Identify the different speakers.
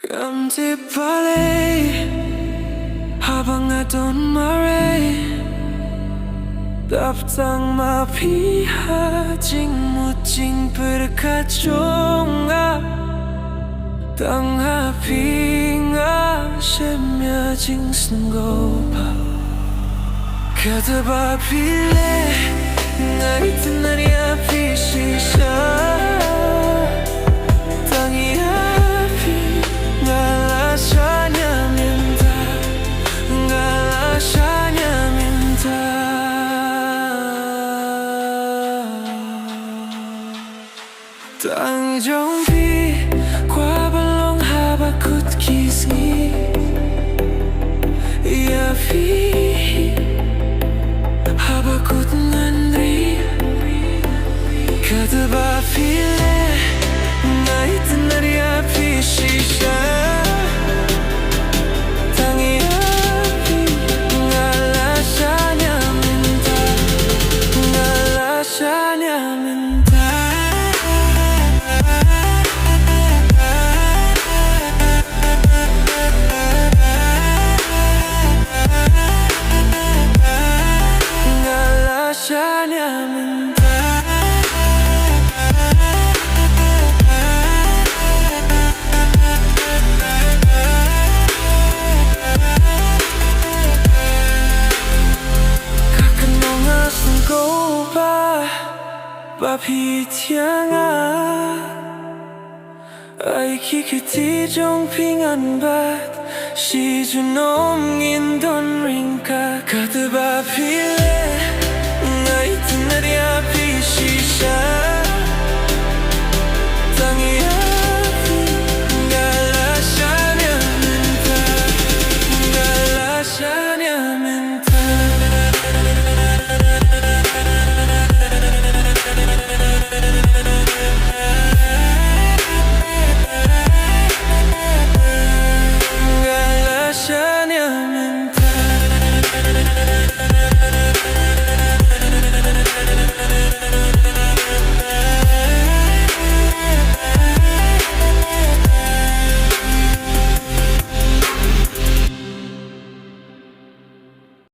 Speaker 1: Ganti balik habang nandun maray Dapat mapihajing muting berkacunga Tanghapi nga semyajing senggopa Kata pile nga itinari api sisa Tangi api nga lasanya minta Nga lasanya minta Tangi jompi Kwa balong habakut kisngi Iafi Habakut nandri Kata pile Nga itinari api sisa Tangi api Nga lasanya minta Nga lasanya minta Nga lasanya minta Bapitianga Ay kikiti jong pingan bat Si junom ngin don ring ka Kata bapile